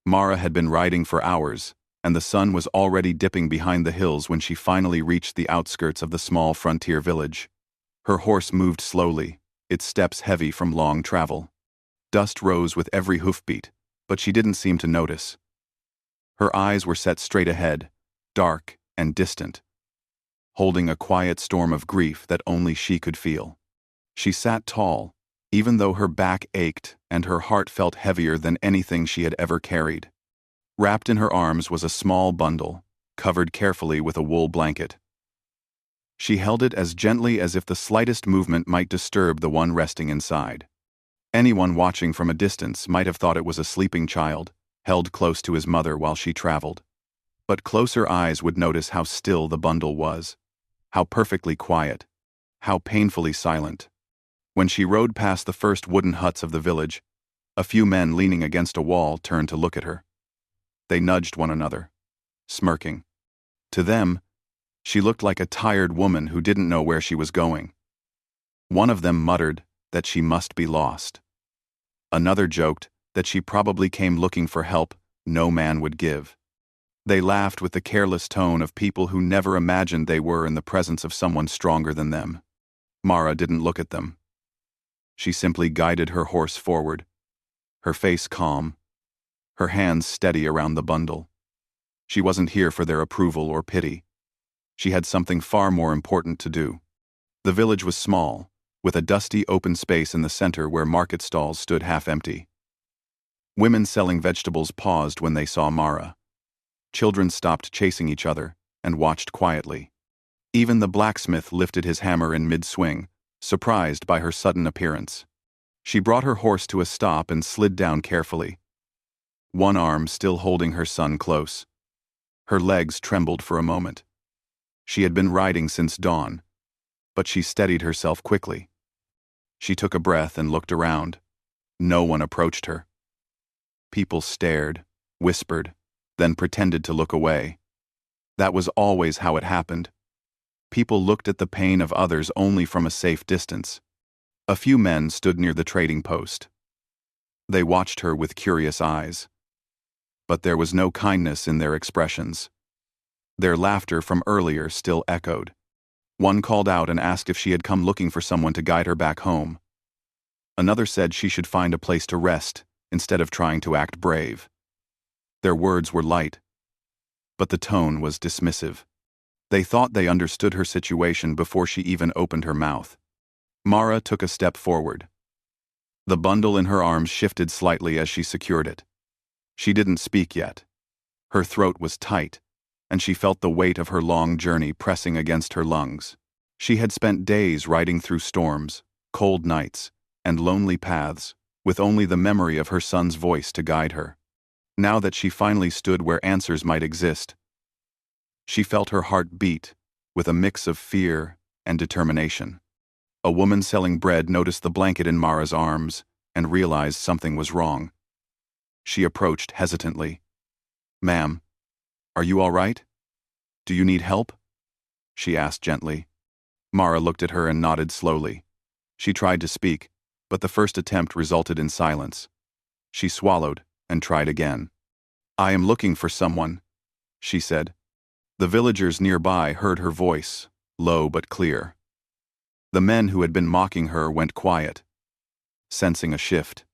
Mara had been riding for hours, and the sun was already dipping behind the hills when she finally reached the outskirts of the small frontier village. Her horse moved slowly, its steps heavy from long travel. Dust rose with every hoofbeat, but she didn't seem to notice. Her eyes were set straight ahead, dark and distant, holding a quiet storm of grief that only she could feel. She sat tall, even though her back ached and her heart felt heavier than anything she had ever carried. Wrapped in her arms was a small bundle, covered carefully with a wool blanket. She held it as gently as if the slightest movement might disturb the one resting inside. Anyone watching from a distance might have thought it was a sleeping child, held close to his mother while she traveled. But closer eyes would notice how still the bundle was, how perfectly quiet, how painfully silent. When she rode past the first wooden huts of the village, a few men leaning against a wall turned to look at her. They nudged one another, smirking. To them, she looked like a tired woman who didn't know where she was going. One of them muttered that she must be lost. Another joked that she probably came looking for help no man would give. They laughed with the careless tone of people who never imagined they were in the presence of someone stronger than them. Mara didn't look at them. She simply guided her horse forward, her face calm, her hands steady around the bundle. She wasn't here for their approval or pity. She had something far more important to do. The village was small, with a dusty open space in the center where market stalls stood half empty. Women selling vegetables paused when they saw Mara. Children stopped chasing each other and watched quietly. Even the blacksmith lifted his hammer in mid-swing, surprised by her sudden appearance. She brought her horse to a stop and slid down carefully, one arm still holding her son close. Her legs trembled for a moment. She had been riding since dawn, but she steadied herself quickly. She took a breath and looked around. No one approached her. People stared, whispered, then pretended to look away. That was always how it happened. People looked at the pain of others only from a safe distance. A few men stood near the trading post. They watched her with curious eyes. But there was no kindness in their expressions. Their laughter from earlier still echoed. One called out and asked if she had come looking for someone to guide her back home. Another said she should find a place to rest instead of trying to act brave. Their words were light, but the tone was dismissive. They thought they understood her situation before she even opened her mouth. Mara took a step forward. The bundle in her arms shifted slightly as she secured it. She didn't speak yet. Her throat was tight, and she felt the weight of her long journey pressing against her lungs. She had spent days riding through storms, cold nights, and lonely paths, with only the memory of her son's voice to guide her. Now that she finally stood where answers might exist, she felt her heart beat with a mix of fear and determination. A woman selling bread noticed the blanket in Mara's arms and realized something was wrong. She approached hesitantly. "Ma'am, are you all right? Do you need help?" she asked gently. Mara looked at her and nodded slowly. She tried to speak, but the first attempt resulted in silence. She swallowed and tried again. "I am looking for someone," she said. The villagers nearby heard her voice, low but clear. The men who had been mocking her went quiet, sensing a shift.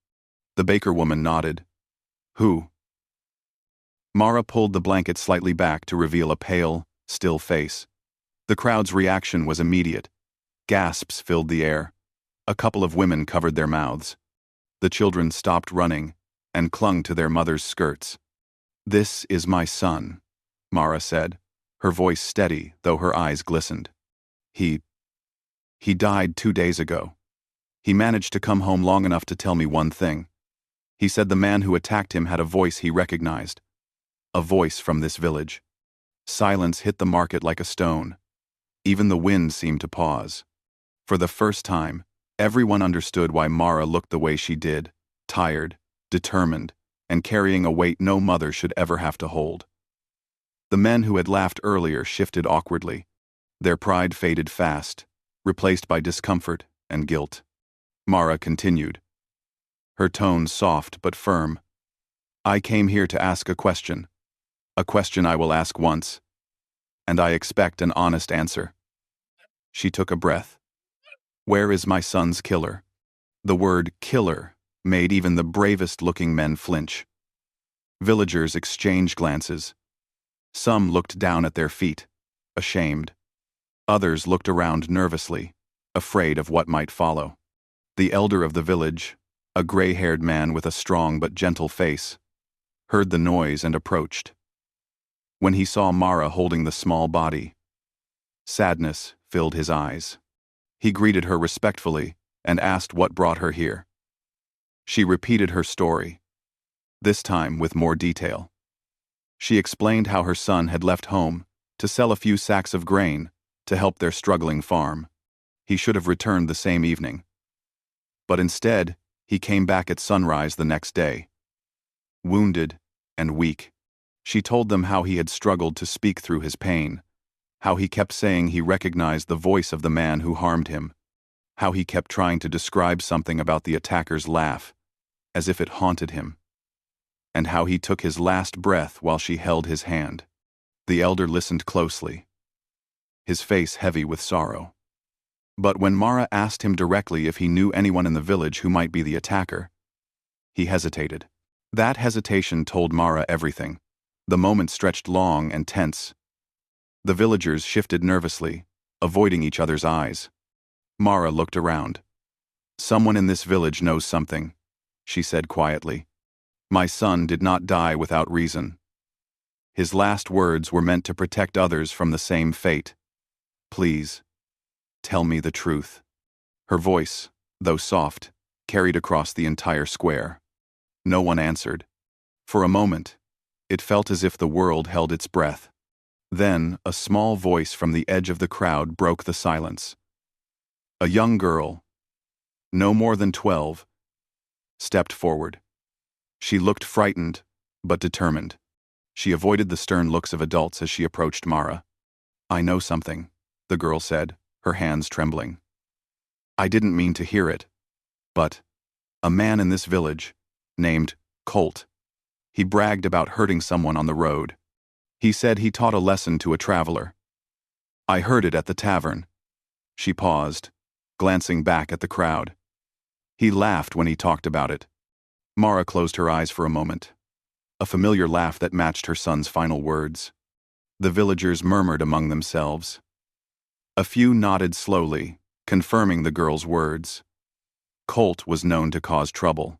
The baker woman nodded. "Who?" Mara pulled the blanket slightly back to reveal a pale, still face. The crowd's reaction was immediate. Gasps filled the air. A couple of women covered their mouths. The children stopped running and clung to their mother's skirts. "This is my son," Mara said, her voice steady though her eyes glistened. He died 2 days ago. He managed to come home long enough to tell me one thing. He said the man who attacked him had a voice he recognized. A voice from this village." Silence hit the market like a stone. Even the wind seemed to pause. For the first time, everyone understood why Mara looked the way she did, tired, determined, and carrying a weight no mother should ever have to hold. The men who had laughed earlier shifted awkwardly. Their pride faded fast, replaced by discomfort and guilt. Mara continued, her tone soft but firm. I came here to ask a question. A question I will ask once, and I expect an honest answer." She took a breath. "Where is my son's killer?" The word killer made even the bravest-looking men flinch. Villagers exchanged glances. Some looked down at their feet, ashamed. Others looked around nervously, afraid of what might follow. The elder of the village, a gray-haired man with a strong but gentle face, heard the noise and approached. When he saw Mara holding the small body, sadness filled his eyes. He greeted her respectfully and asked what brought her here. She repeated her story, this time with more detail. She explained how her son had left home to sell a few sacks of grain to help their struggling farm. He should have returned the same evening. But instead, he came back at sunrise the next day. Wounded and weak, she told them how he had struggled to speak through his pain, how he kept saying he recognized the voice of the man who harmed him, how he kept trying to describe something about the attacker's laugh, as if it haunted him, and how he took his last breath while she held his hand. The elder listened closely, his face heavy with sorrow. But when Mara asked him directly if he knew anyone in the village who might be the attacker, he hesitated. That hesitation told Mara everything. The moment stretched long and tense. The villagers shifted nervously, avoiding each other's eyes. Mara looked around. "Someone in this village knows something," she said quietly. "My son did not die without reason." His last words were meant to protect others from the same fate. "Please, tell me the truth." Her voice, though soft, carried across the entire square. No one answered. For a moment, it felt as if the world held its breath. Then, a small voice from the edge of the crowd broke the silence. A young girl, no more than 12, stepped forward. She looked frightened, but determined. She avoided the stern looks of adults as she approached Mara. "I know something," the girl said, her hands trembling. "I didn't mean to hear it, but a man in this village, named Colt, he bragged about hurting someone on the road. He said he taught a lesson to a traveler. I heard it at the tavern." She paused, glancing back at the crowd. "He laughed when he talked about it." Mara closed her eyes for a moment, a familiar laugh that matched her son's final words. The villagers murmured among themselves. A few nodded slowly, confirming the girl's words. Colt was known to cause trouble.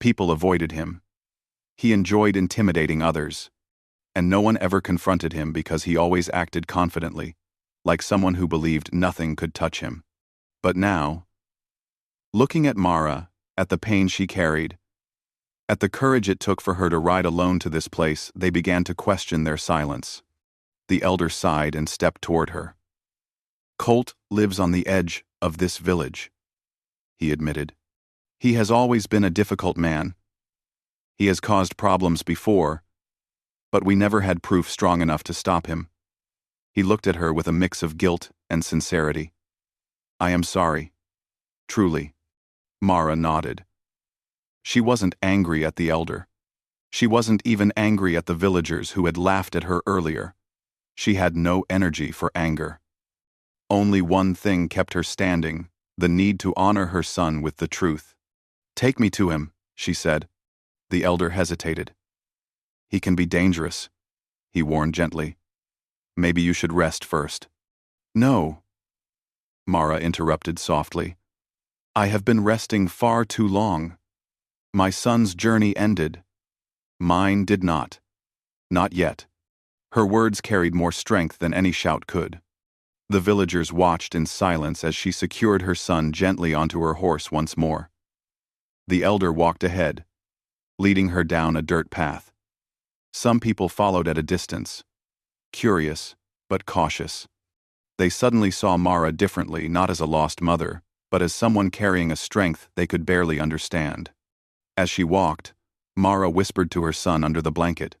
People avoided him. He enjoyed intimidating others, and no one ever confronted him because he always acted confidently, like someone who believed nothing could touch him. But now, looking at Mara, at the pain she carried, at the courage it took for her to ride alone to this place, they began to question their silence. The elder sighed and stepped toward her. "Colt lives on the edge of this village," he admitted. "He has always been a difficult man. He has caused problems before, but we never had proof strong enough to stop him." He looked at her with a mix of guilt and sincerity. "I am sorry. Truly." Mara nodded. She wasn't angry at the elder. She wasn't even angry at the villagers who had laughed at her earlier. She had no energy for anger. Only one thing kept her standing, the need to honor her son with the truth. "Take me to him," she said. The elder hesitated. "He can be dangerous," he warned gently. "Maybe you should rest first." "No," Mara interrupted softly. "I have been resting far too long. My son's journey ended. Mine did not. Not yet." Her words carried more strength than any shout could. The villagers watched in silence as she secured her son gently onto her horse once more. The elder walked ahead, leading her down a dirt path. Some people followed at a distance, curious but cautious. They suddenly saw Mara differently, not as a lost mother, but as someone carrying a strength they could barely understand. As she walked, Mara whispered to her son under the blanket.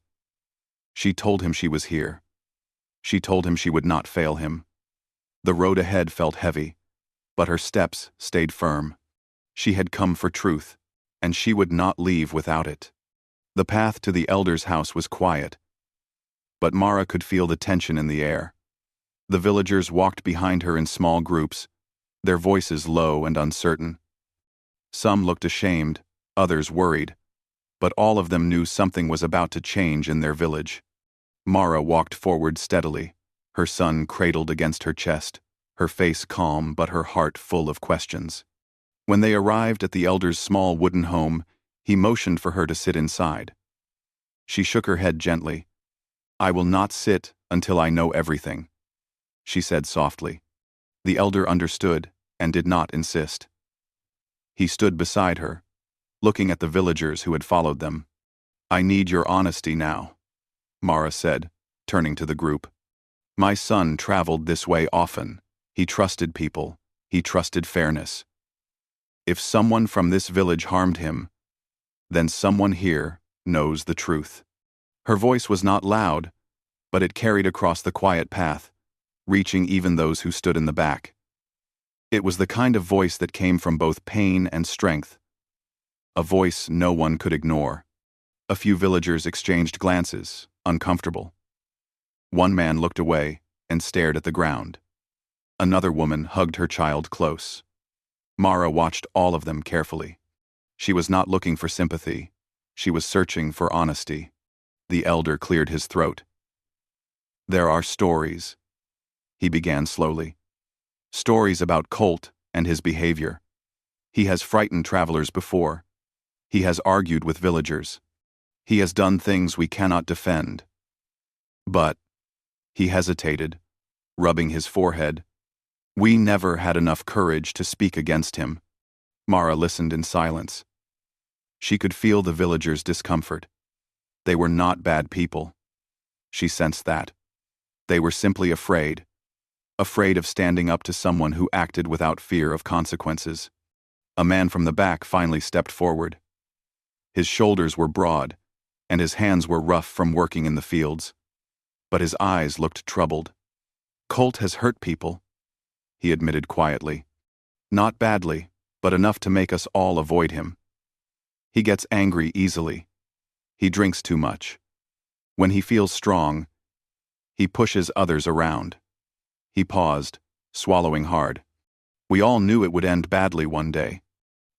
She told him she was here. She told him she would not fail him. The road ahead felt heavy, but her steps stayed firm. She had come for truth, and she would not leave without it. The path to the elder's house was quiet, but Mara could feel the tension in the air. The villagers walked behind her in small groups, their voices low and uncertain. Some looked ashamed, others worried, but all of them knew something was about to change in their village. Mara walked forward steadily, her son cradled against her chest, her face calm but her heart full of questions. When they arrived at the elder's small wooden home, he motioned for her to sit inside. She shook her head gently. "I will not sit until I know everything," she said softly. The elder understood and did not insist. He stood beside her, looking at the villagers who had followed them. "I need your honesty now," Mara said, turning to the group. "My son traveled this way often. He trusted people. He trusted fairness. If someone from this village harmed him, then someone here knows the truth." Her voice was not loud, but it carried across the quiet path, reaching even those who stood in the back. It was the kind of voice that came from both pain and strength, a voice no one could ignore. A few villagers exchanged glances, uncomfortable. One man looked away and stared at the ground. Another woman hugged her child close. Mara watched all of them carefully. She was not looking for sympathy. She was searching for honesty. The elder cleared his throat. "There are stories," he began slowly. "Stories about Colt and his behavior. He has frightened travelers before. He has argued with villagers. He has done things we cannot defend. But," he hesitated, rubbing his forehead, "we never had enough courage to speak against him." Mara listened in silence. She could feel the villagers' discomfort. They were not bad people. She sensed that. They were simply afraid of standing up to someone who acted without fear of consequences. A man from the back finally stepped forward. His shoulders were broad, and his hands were rough from working in the fields. But his eyes looked troubled. "Colt has hurt people," he admitted quietly. "Not badly, but enough to make us all avoid him. He gets angry easily. He drinks too much. When he feels strong, he pushes others around." He paused, swallowing hard. "We all knew it would end badly one day."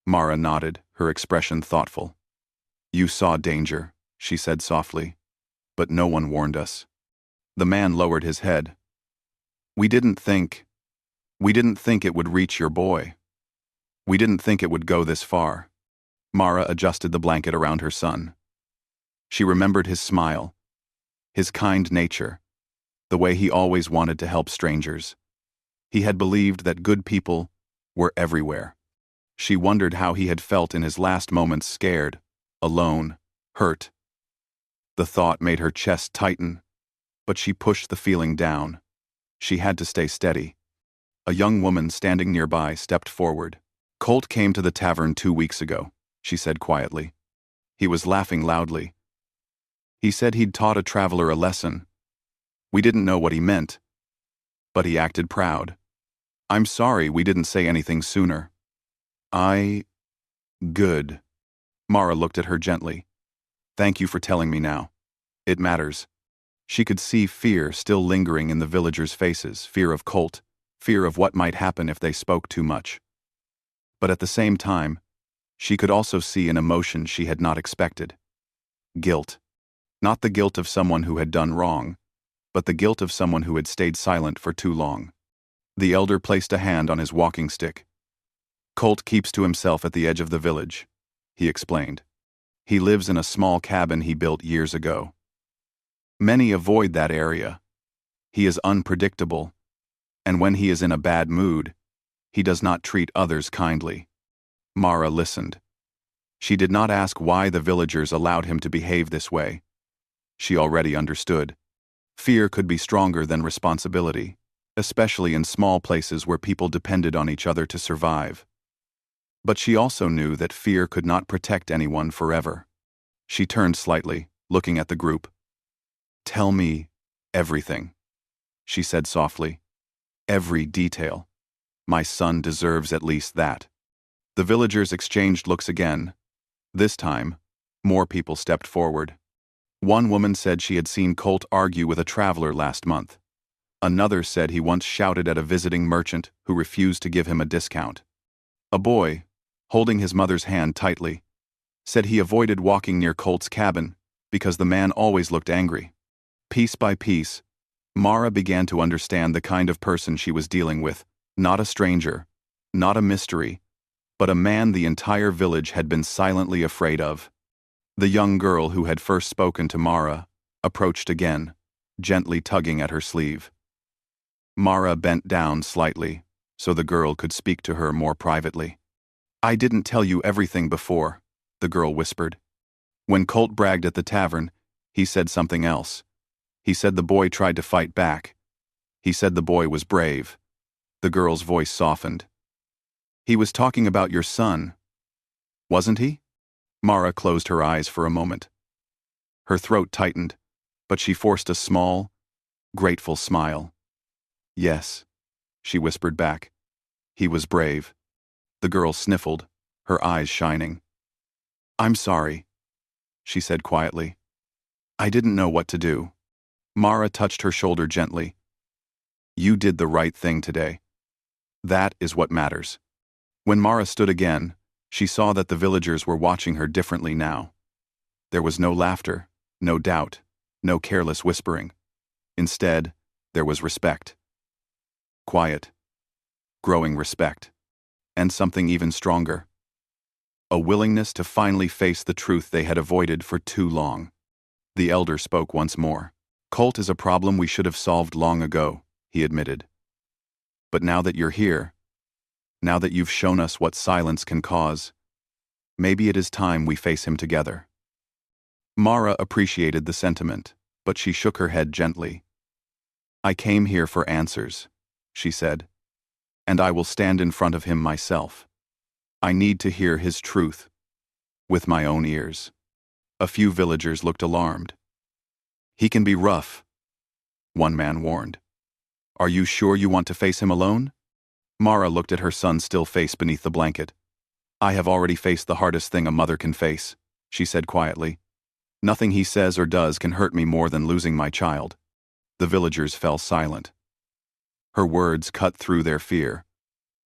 Mara nodded, her expression thoughtful. "You saw danger," she said softly, "but no one warned us." The man lowered his head. We didn't think it would reach your boy. We didn't think it would go this far." Mara adjusted the blanket around her son. She remembered his smile, his kind nature, the way he always wanted to help strangers. He had believed that good people were everywhere. She wondered how he had felt in his last moments, scared, alone, hurt. The thought made her chest tighten, but she pushed the feeling down. She had to stay steady. A young woman standing nearby stepped forward. "Colt came to the tavern 2 weeks ago," she said quietly. "He was laughing loudly. He said he'd taught a traveler a lesson. We didn't know what he meant, but he acted proud. I'm sorry we didn't say anything sooner." Good." Mara looked at her gently. "Thank you for telling me now. It matters." She could see fear still lingering in the villagers' faces, fear of Colt, fear of what might happen if they spoke too much. But at the same time, she could also see an emotion she had not expected. Guilt. Not the guilt of someone who had done wrong, but the guilt of someone who had stayed silent for too long. The elder placed a hand on his walking stick. "Colt keeps to himself at the edge of the village," he explained. "He lives in a small cabin he built years ago. Many avoid that area. He is unpredictable, and when he is in a bad mood, he does not treat others kindly." Mara listened. She did not ask why the villagers allowed him to behave this way. She already understood. Fear could be stronger than responsibility, especially in small places where people depended on each other to survive. But she also knew that fear could not protect anyone forever. She turned slightly, looking at the group. "Tell me everything," she said softly. "Every detail. My son deserves at least that." The villagers exchanged looks again. This time, More people stepped forward. One woman said she had seen Colt argue with a traveler last month. Another said he once shouted at a visiting merchant who refused to give him a discount. A boy, holding his mother's hand tightly, said he avoided walking near Colt's cabin because the man always looked angry. Piece by piece, Mara began to understand the kind of person she was dealing with, not a stranger, not a mystery, but a man the entire village had been silently afraid of. The young girl who had first spoken to Mara approached again, gently tugging at her sleeve. Mara bent down slightly, so the girl could speak to her more privately. "I didn't tell you everything before," the girl whispered. "When Colt bragged at the tavern, he said something else. He said the boy tried to fight back. He said the boy was brave." The girl's voice softened. "He was talking about your son, wasn't he?" Mara closed her eyes for a moment. Her throat tightened, but she forced a small, grateful smile. "Yes," she whispered back. "He was brave." The girl sniffled, her eyes shining. "I'm sorry," she said quietly. "I didn't know what to do." Mara touched her shoulder gently. "You did the right thing today. That is what matters." When Mara stood again, she saw that the villagers were watching her differently now. There was no laughter, no doubt, no careless whispering. Instead, there was respect. Quiet, growing respect. And something even stronger. A willingness to finally face the truth they had avoided for too long. The elder spoke once more. "Colt is a problem we should have solved long ago," he admitted. "But now that you're here, now that you've shown us what silence can cause, maybe it is time we face him together." Mara appreciated the sentiment, but she shook her head gently. "I came here for answers," she said, "and I will stand in front of him myself. I need to hear his truth, with my own ears." A few villagers looked alarmed. "He can be rough," one man warned. "Are you sure you want to face him alone?" Mara looked at her son's still face beneath the blanket. "I have already faced the hardest thing a mother can face," she said quietly. "Nothing he says or does can hurt me more than losing my child." The villagers fell silent. Her words cut through their fear,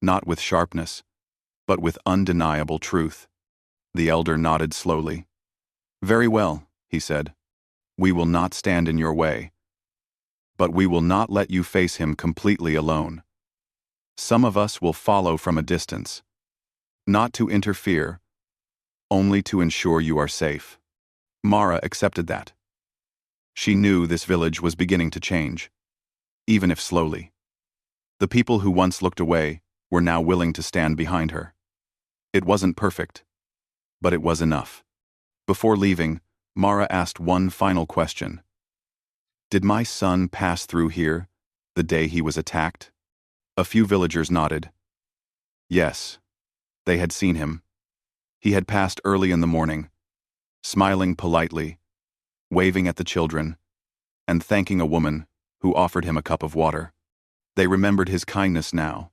not with sharpness, but with undeniable truth. The elder nodded slowly. "Very well," he said. "We will not stand in your way. But we will not let you face him completely alone. Some of us will follow from a distance. Not to interfere, only to ensure you are safe." Mara accepted that. She knew this village was beginning to change, even if slowly. The people who once looked away were now willing to stand behind her. It wasn't perfect, but it was enough. Before leaving, Mara asked one final question. "Did my son pass through here the day he was attacked?" A few villagers nodded. Yes, they had seen him. He had passed early in the morning, smiling politely, waving at the children, and thanking a woman who offered him a cup of water. They remembered his kindness now,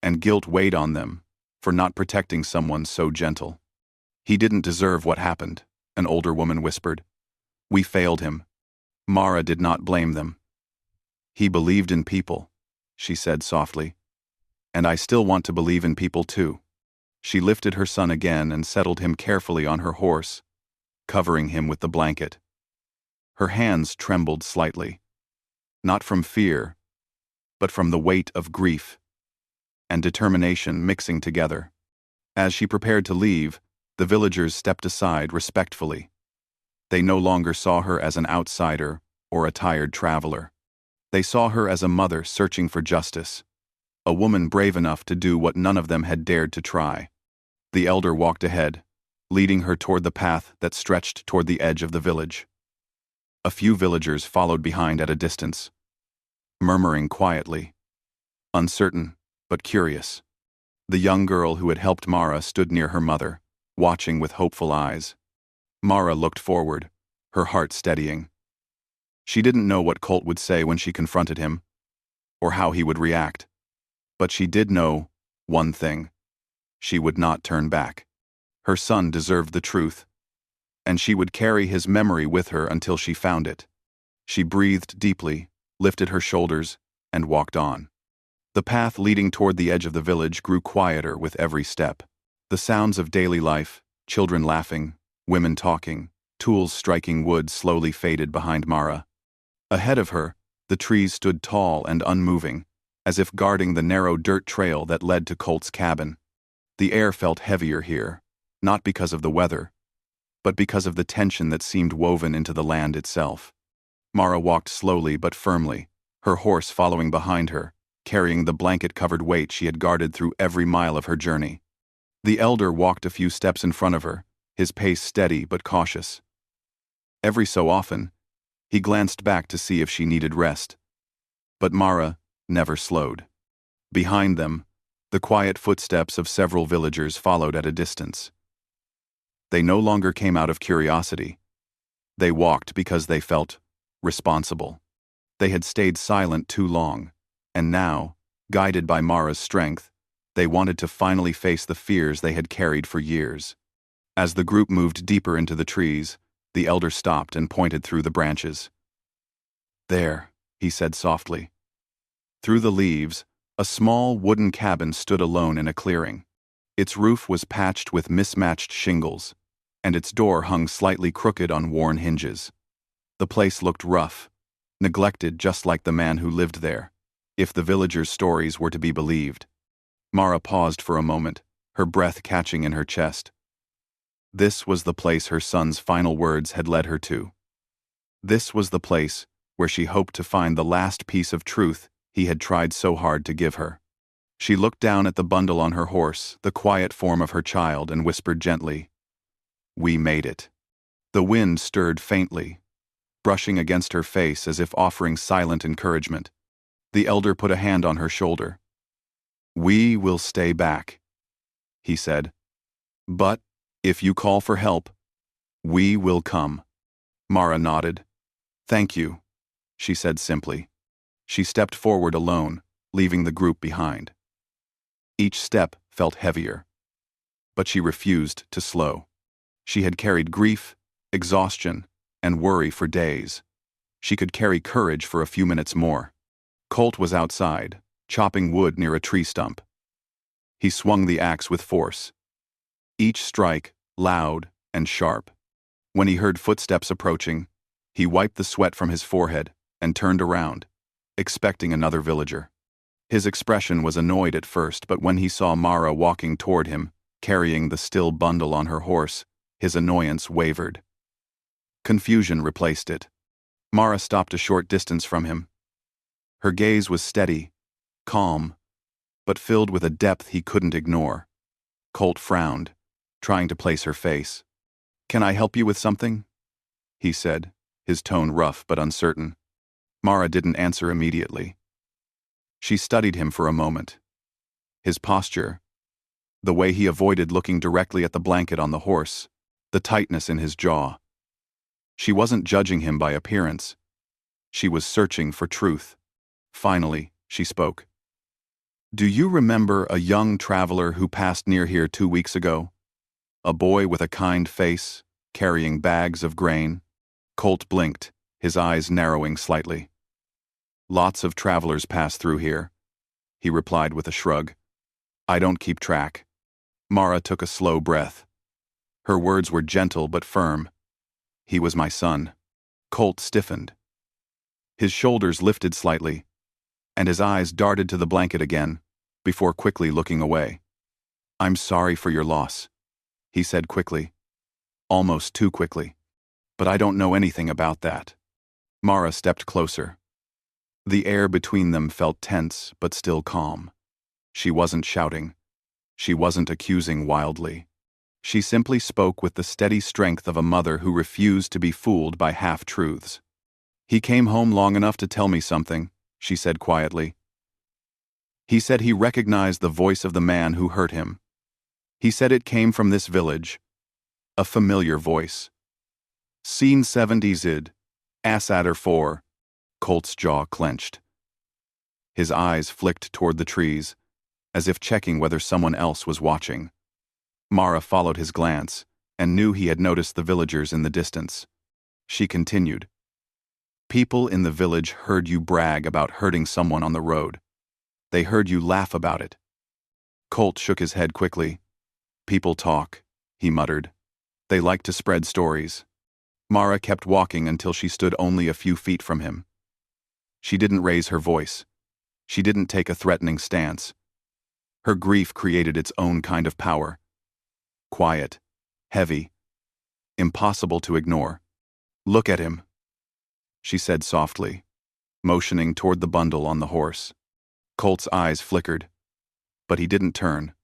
and guilt weighed on them for not protecting someone so gentle. "He didn't deserve what happened," an older woman whispered. "We failed him." Mara did not blame them. "He believed in people," she said softly. "And I still want to believe in people too." She lifted her son again and settled him carefully on her horse, covering him with the blanket. Her hands trembled slightly, not from fear, but from the weight of grief and determination mixing together. As she prepared to leave, the villagers stepped aside respectfully. They no longer saw her as an outsider or a tired traveler. They saw her as a mother searching for justice, a woman brave enough to do what none of them had dared to try. The elder walked ahead, leading her toward the path that stretched toward the edge of the village. A few villagers followed behind at a distance, murmuring quietly, uncertain but curious. The young girl who had helped Mara stood near her mother, watching with hopeful eyes. Mara looked forward, her heart steadying. She didn't know what Colt would say when she confronted him, or how he would react. But she did know one thing. She would not turn back. Her son deserved the truth, and she would carry his memory with her until she found it. She breathed deeply, lifted her shoulders, and walked on. The path leading toward the edge of the village grew quieter with every step. The sounds of daily life, children laughing, women talking, tools striking wood slowly faded behind Mara. Ahead of her, the trees stood tall and unmoving, as if guarding the narrow dirt trail that led to Colt's cabin. The air felt heavier here, not because of the weather, but because of the tension that seemed woven into the land itself. Mara walked slowly but firmly, her horse following behind her, carrying the blanket-covered weight she had guarded through every mile of her journey. The elder walked a few steps in front of her, his pace steady but cautious. Every so often, he glanced back to see if she needed rest. But Mara never slowed. Behind them, the quiet footsteps of several villagers followed at a distance. They no longer came out of curiosity. They walked because they felt responsible. They had stayed silent too long, and now, guided by Mara's strength, they wanted to finally face the fears they had carried for years. As the group moved deeper into the trees, the elder stopped and pointed through the branches. "There," he said softly. Through the leaves, a small wooden cabin stood alone in a clearing. Its roof was patched with mismatched shingles, and its door hung slightly crooked on worn hinges. The place looked rough, neglected just like the man who lived there, if the villagers' stories were to be believed. Mara paused for a moment, her breath catching in her chest. This was the place her son's final words had led her to. This was the place where she hoped to find the last piece of truth he had tried so hard to give her. She looked down at the bundle on her horse, the quiet form of her child, and whispered gently, "We made it." The wind stirred faintly, brushing against her face as if offering silent encouragement. The elder put a hand on her shoulder. "We will stay back," he said. "But if you call for help, we will come." Mara nodded. "Thank you," she said simply. She stepped forward alone, leaving the group behind. Each step felt heavier, but she refused to slow. She had carried grief, exhaustion, and worry for days. She could carry courage for a few minutes more. Colt was outside, chopping wood near a tree stump. He swung the axe with force, each strike loud and sharp. When he heard footsteps approaching, he wiped the sweat from his forehead and turned around, expecting another villager. His expression was annoyed at first, but when he saw Mara walking toward him, carrying the still bundle on her horse, his annoyance wavered. Confusion replaced it. Mara stopped a short distance from him. Her gaze was steady, calm, but filled with a depth he couldn't ignore. Colt frowned, trying to place her face. "Can I help you with something?" he said, his tone rough but uncertain. Mara didn't answer immediately. She studied him for a moment. His posture, the way he avoided looking directly at the blanket on the horse, the tightness in his jaw. She wasn't judging him by appearance. She was searching for truth. Finally, she spoke. "Do you remember a young traveler who passed near here 2 weeks ago? A boy with a kind face, carrying bags of grain?" Colt blinked, his eyes narrowing slightly. "Lots of travelers pass through here," he replied with a shrug. "I don't keep track." Mara took a slow breath. Her words were gentle but firm. "He was my son." Colt stiffened. His shoulders lifted slightly, and his eyes darted to the blanket again, before quickly looking away. "I'm sorry for your loss," he said quickly. Almost too quickly. "But I don't know anything about that." Mara stepped closer. The air between them felt tense but still calm. She wasn't shouting. She wasn't accusing wildly. She simply spoke with the steady strength of a mother who refused to be fooled by half-truths. "He came home long enough to tell me something," she said quietly. "He said he recognized the voice of the man who hurt him. He said it came from this village. A familiar voice. Scene 70 Zid. Assadder 4. Colt's jaw clenched. His eyes flicked toward the trees, as if checking whether someone else was watching. Mara followed his glance, and knew he had noticed the villagers in the distance. She continued. People in the village heard you brag about hurting someone on the road. They heard you laugh about it. Colt shook his head quickly. People talk, he muttered. They like to spread stories. Mara kept walking until she stood only a few feet from him. She didn't raise her voice. She didn't take a threatening stance. Her grief created its own kind of power. Quiet, heavy, impossible to ignore. Look at him, she said softly, motioning toward the bundle on the horse. Colt's eyes flickered, but he didn't turn.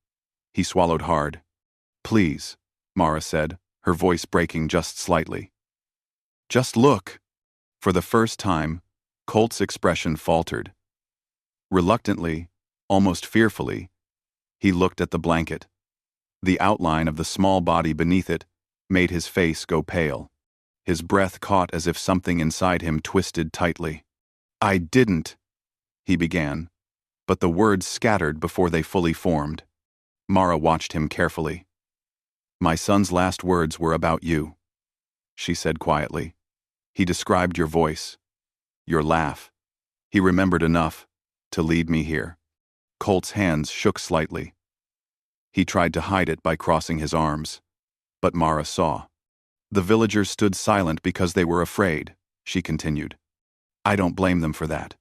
He swallowed hard. Please, Mara said, her voice breaking just slightly. Just look. For the first time, Colt's expression faltered. Reluctantly, almost fearfully, he looked at the blanket. The outline of the small body beneath it made his face go pale. His breath caught as if something inside him twisted tightly. I didn't, he began, but the words scattered before they fully formed. Mara watched him carefully. My son's last words were about you, she said quietly. He described your voice, your laugh. He remembered enough to lead me here. Colt's hands shook slightly. He tried to hide it by crossing his arms, but Mara saw. The villagers stood silent because they were afraid, she continued. I don't blame them for that.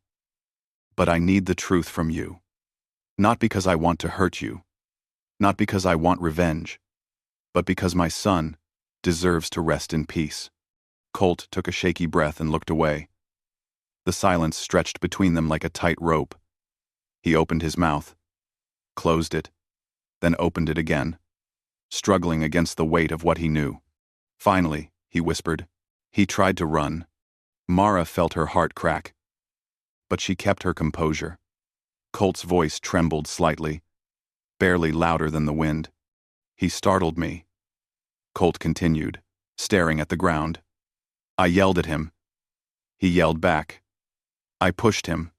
But I need the truth from you. Not because I want to hurt you. Not because I want revenge. But because my son deserves to rest in peace. Colt took a shaky breath and looked away. The silence stretched between them like a tight rope. He opened his mouth, closed it, then opened it again, struggling against the weight of what he knew. Finally, he whispered. He tried to run. Mara felt her heart crack. But she kept her composure. Colt's voice trembled slightly, barely louder than the wind. He startled me. Colt continued, staring at the ground. I yelled at him. He yelled back. I pushed him.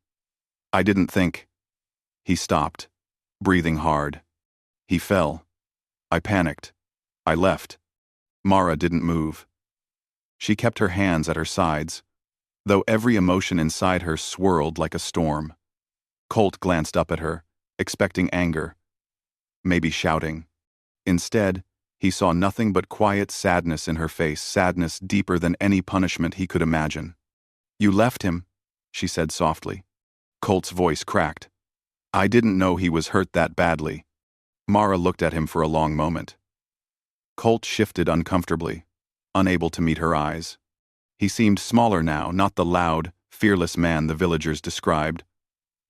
I didn't think. He stopped, breathing hard. He fell. I panicked. I left. Mara didn't move. She kept her hands at her sides, though every emotion inside her swirled like a storm. Colt glanced up at her, expecting anger, maybe shouting. Instead, he saw nothing but quiet sadness in her face, sadness deeper than any punishment he could imagine. You left him, she said softly. Colt's voice cracked. I didn't know he was hurt that badly. Mara looked at him for a long moment. Colt shifted uncomfortably, unable to meet her eyes. He seemed smaller now, not the loud, fearless man the villagers described,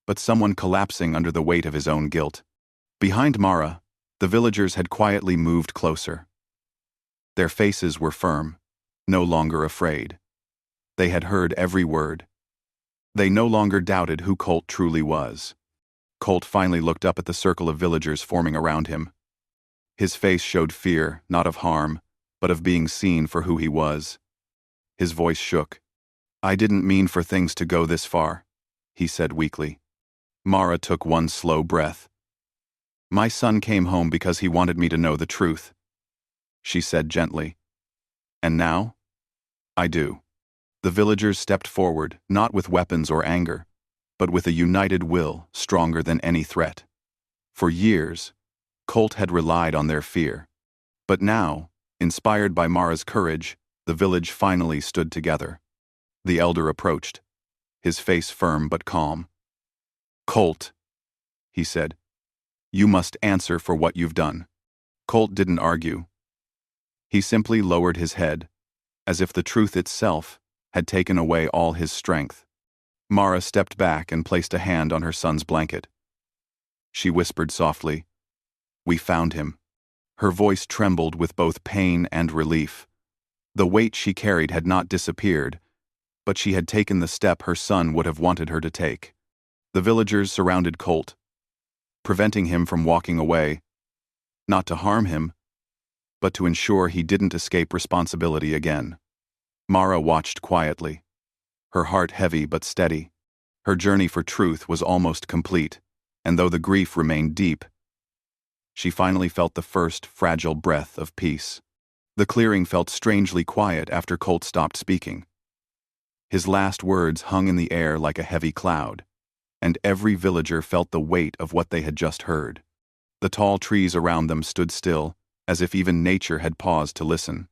but someone collapsing under the weight of his own guilt. Behind Mara, the villagers had quietly moved closer. Their faces were firm, no longer afraid. They had heard every word. They no longer doubted who Colt truly was. Colt finally looked up at the circle of villagers forming around him. His face showed fear, not of harm, but of being seen for who he was. His voice shook. I didn't mean for things to go this far, he said weakly. Mara took one slow breath. My son came home because he wanted me to know the truth, she said gently. And now? I do. The villagers stepped forward, not with weapons or anger, but with a united will stronger than any threat. For years, Colt had relied on their fear. But now, inspired by Mara's courage, the village finally stood together. The elder approached, his face firm but calm. Colt, he said, you must answer for what you've done. Colt didn't argue. He simply lowered his head, as if the truth itself had taken away all his strength. Mara stepped back and placed a hand on her son's blanket. She whispered softly, We found him. Her voice trembled with both pain and relief. The weight she carried had not disappeared, but she had taken the step her son would have wanted her to take. The villagers surrounded Colt, preventing him from walking away, not to harm him, but to ensure he didn't escape responsibility again. Mara watched quietly, her heart heavy but steady. Her journey for truth was almost complete, and though the grief remained deep, she finally felt the first fragile breath of peace. The clearing felt strangely quiet after Colt stopped speaking. His last words hung in the air like a heavy cloud, and every villager felt the weight of what they had just heard. The tall trees around them stood still, as if even nature had paused to listen.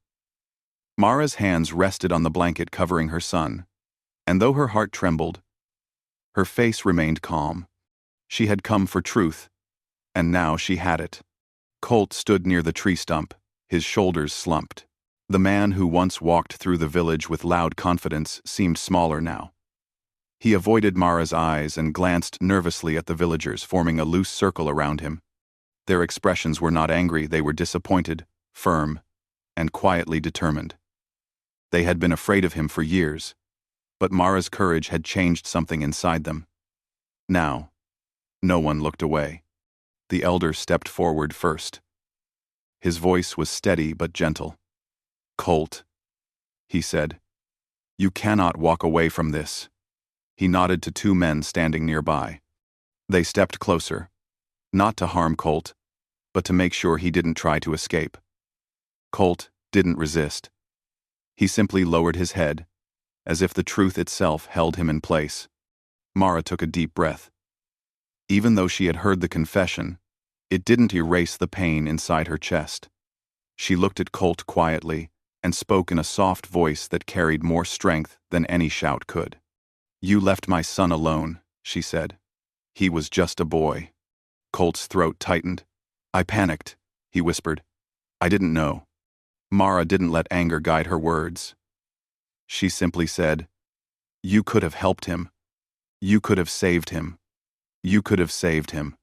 Mara's hands rested on the blanket covering her son, and though her heart trembled, her face remained calm. She had come for truth, and now she had it. Colt stood near the tree stump, his shoulders slumped. The man who once walked through the village with loud confidence seemed smaller now. He avoided Mara's eyes and glanced nervously at the villagers forming a loose circle around him. Their expressions were not angry, they were disappointed, firm, and quietly determined. They had been afraid of him for years, but Mara's courage had changed something inside them. Now, no one looked away. The elder stepped forward first. His voice was steady but gentle. "Colt," he said, "you cannot walk away from this." He nodded to two men standing nearby. They stepped closer, not to harm Colt, but to make sure he didn't try to escape. Colt didn't resist. He simply lowered his head, as if the truth itself held him in place. Mara took a deep breath. Even though she had heard the confession, it didn't erase the pain inside her chest. She looked at Colt quietly and spoke in a soft voice that carried more strength than any shout could. "You left my son alone," she said. "He was just a boy." Colt's throat tightened. "I panicked," he whispered. "I didn't know." Mara didn't let anger guide her words. She simply said, "You could have helped him. You could have saved him. You could have saved him."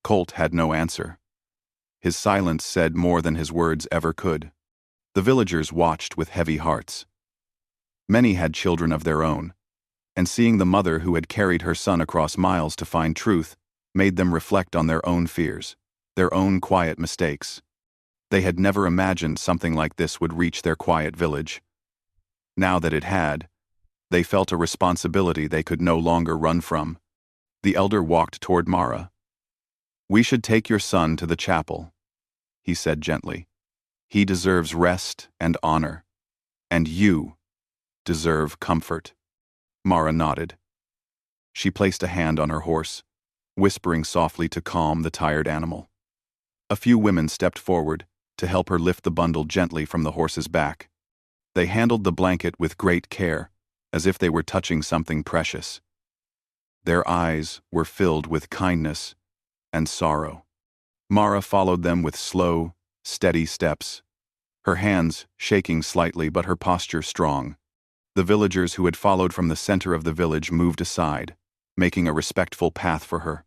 Colt had no answer. His silence said more than his words ever could. The villagers watched with heavy hearts. Many had children of their own, and seeing the mother who had carried her son across miles to find truth made them reflect on their own fears, their own quiet mistakes. They had never imagined something like this would reach their quiet village. Now that it had, they felt a responsibility they could no longer run from. The elder walked toward Mara. "We should take your son to the chapel," he said gently. "He deserves rest and honor, and you deserve comfort." Mara nodded. She placed a hand on her horse, whispering softly to calm the tired animal. A few women stepped forward to help her lift the bundle gently from the horse's back. They handled the blanket with great care, as if they were touching something precious. Their eyes were filled with kindness and sorrow. Mara followed them with slow, steady steps, her hands shaking slightly but her posture strong. The villagers who had followed from the center of the village moved aside, making a respectful path for her.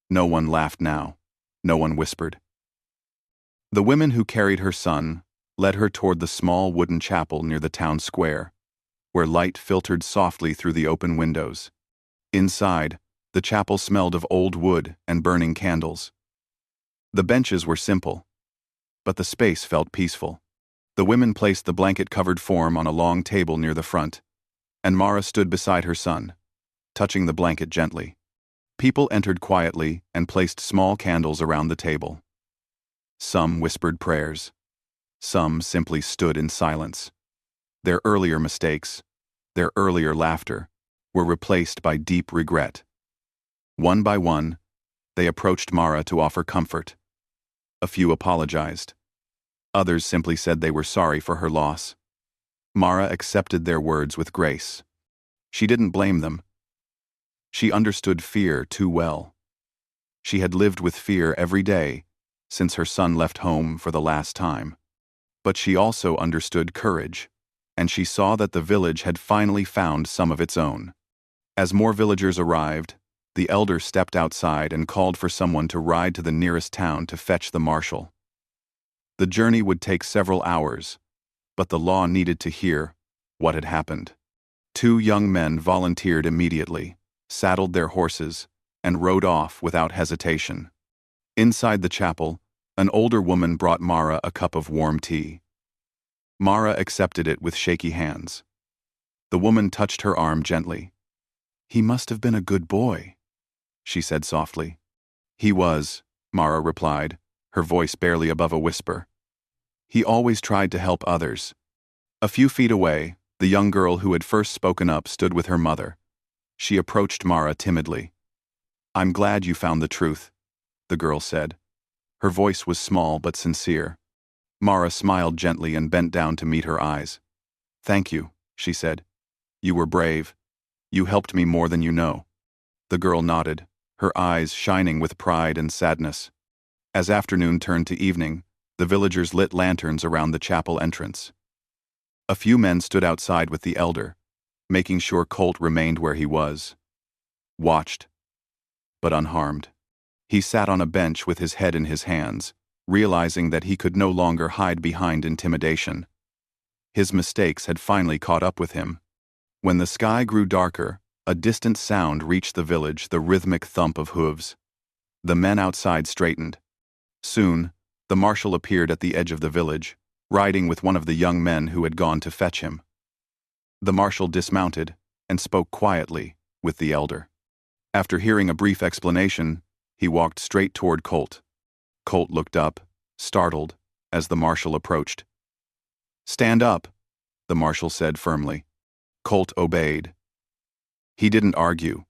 No one laughed now. No one whispered. The women who carried her son led her toward the small wooden chapel near the town square, where light filtered softly through the open windows. Inside, the chapel smelled of old wood and burning candles. The benches were simple, but the space felt peaceful. The women placed the blanket-covered form on a long table near the front, and Mara stood beside her son, touching the blanket gently. People entered quietly and placed small candles around the table. Some whispered prayers. Some simply stood in silence. Their earlier mistakes, their earlier laughter, were replaced by deep regret. One by one, they approached Mara to offer comfort. A few apologized. Others simply said they were sorry for her loss. Mara accepted their words with grace. She didn't blame them. She understood fear too well. She had lived with fear every day since her son left home for the last time. But she also understood courage, and she saw that the village had finally found some of its own. As more villagers arrived, the elder stepped outside and called for someone to ride to the nearest town to fetch the marshal. The journey would take several hours, but the law needed to hear what had happened. Two young men volunteered immediately, saddled their horses, and rode off without hesitation. Inside the chapel, an older woman brought Mara a cup of warm tea. Mara accepted it with shaky hands. The woman touched her arm gently. "He must have been a good boy," she said softly. "He was," Mara replied, her voice barely above a whisper. He always tried to help others. A few feet away, the young girl who had first spoken up stood with her mother. She approached Mara timidly. "I'm glad you found the truth," the girl said. Her voice was small but sincere. Mara smiled gently and bent down to meet her eyes. "Thank you," she said. "You were brave. You helped me more than you know." The girl nodded, her eyes shining with pride and sadness. As afternoon turned to evening, the villagers lit lanterns around the chapel entrance. A few men stood outside with the elder, making sure Colt remained where he was. Watched, but unharmed. He sat on a bench with his head in his hands, realizing that he could no longer hide behind intimidation. His mistakes had finally caught up with him. When the sky grew darker, a distant sound reached the village, the rhythmic thump of hooves. The men outside straightened. Soon, the marshal appeared at the edge of the village, riding with one of the young men who had gone to fetch him. The marshal dismounted and spoke quietly with the elder. After hearing a brief explanation, he walked straight toward Colt. Colt looked up, startled, as the marshal approached. "Stand up," the marshal said firmly. Colt obeyed. He didn't argue.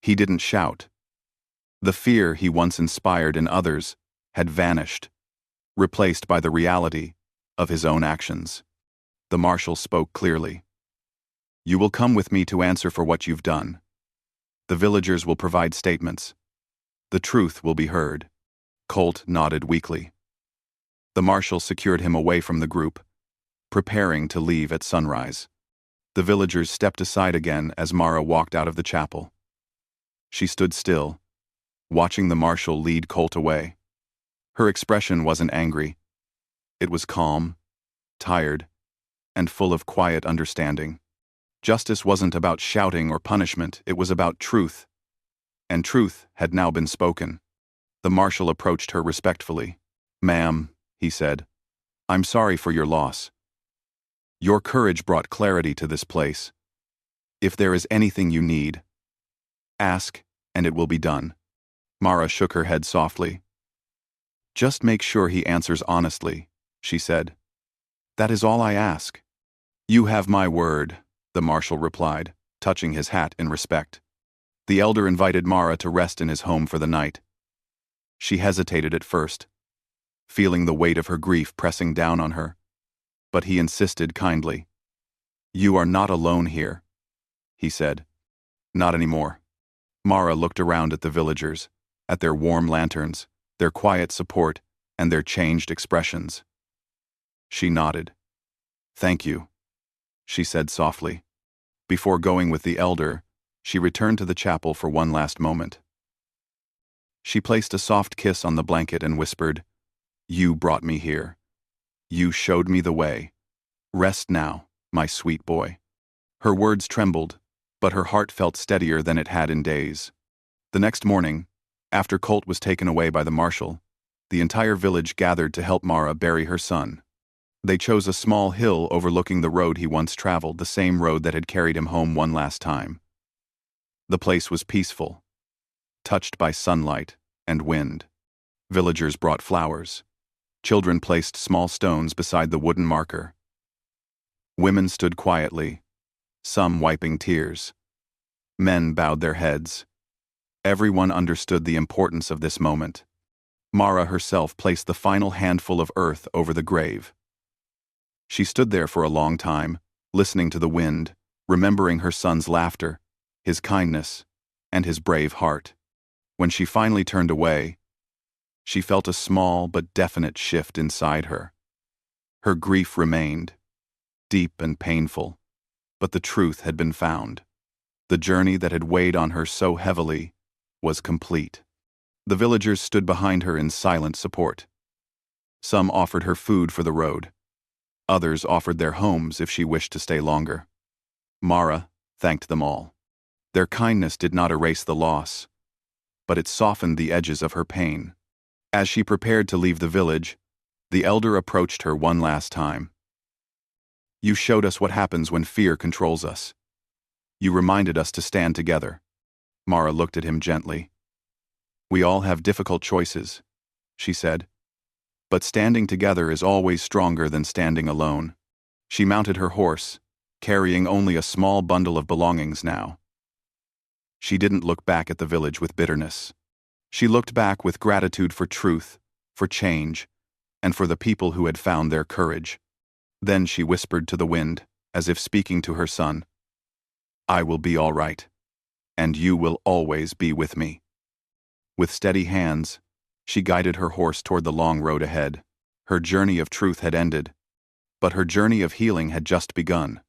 He didn't shout. The fear he once inspired in others had vanished, replaced by the reality of his own actions. The marshal spoke clearly. "You will come with me to answer for what you've done. The villagers will provide statements. The truth will be heard." Colt nodded weakly. The marshal secured him away from the group, preparing to leave at sunrise. The villagers stepped aside again as Mara walked out of the chapel. She stood still, watching the marshal lead Colt away. Her expression wasn't angry. It was calm, tired, and full of quiet understanding. Justice wasn't about shouting or punishment, it was about truth. And truth had now been spoken. The marshal approached her respectfully. "Ma'am," he said, "I'm sorry for your loss. Your courage brought clarity to this place. If there is anything you need, ask, and it will be done." Mara shook her head softly. "Just make sure he answers honestly," she said. "That is all I ask." "You have my word," the marshal replied, touching his hat in respect. The elder invited Mara to rest in his home for the night. She hesitated at first, feeling the weight of her grief pressing down on her. But he insisted kindly. "You are not alone here," he said. "Not anymore." Mara looked around at the villagers, at their warm lanterns, their quiet support, and their changed expressions. She nodded. "Thank you," she said softly. Before going with the elder, she returned to the chapel for one last moment. She placed a soft kiss on the blanket and whispered, "You brought me here. You showed me the way. Rest now, my sweet boy." Her words trembled, but her heart felt steadier than it had in days. The next morning, after Colt was taken away by the marshal, the entire village gathered to help Mara bury her son. They chose a small hill overlooking the road he once traveled, the same road that had carried him home one last time. The place was peaceful, touched by sunlight and wind. Villagers brought flowers. Children placed small stones beside the wooden marker. Women stood quietly, some wiping tears. Men bowed their heads. Everyone understood the importance of this moment. Mara herself placed the final handful of earth over the grave. She stood there for a long time, listening to the wind, remembering her son's laughter, his kindness, and his brave heart. When she finally turned away, she felt a small but definite shift inside her. Her grief remained, deep and painful, but the truth had been found. The journey that had weighed on her so heavily was complete. The villagers stood behind her in silent support. Some offered her food for the road. Others offered their homes if she wished to stay longer. Mara thanked them all. Their kindness did not erase the loss, but it softened the edges of her pain. As she prepared to leave the village, the elder approached her one last time. "You showed us what happens when fear controls us. You reminded us to stand together." Mara looked at him gently. "We all have difficult choices," she said, but standing together is always stronger than standing alone. She mounted her horse, carrying only a small bundle of belongings now. She didn't look back at the village with bitterness. She looked back with gratitude for truth, for change, and for the people who had found their courage. Then she whispered to the wind, as if speaking to her son, "I will be all right, and you will always be with me." With steady hands, she guided her horse toward the long road ahead. Her journey of truth had ended, but her journey of healing had just begun.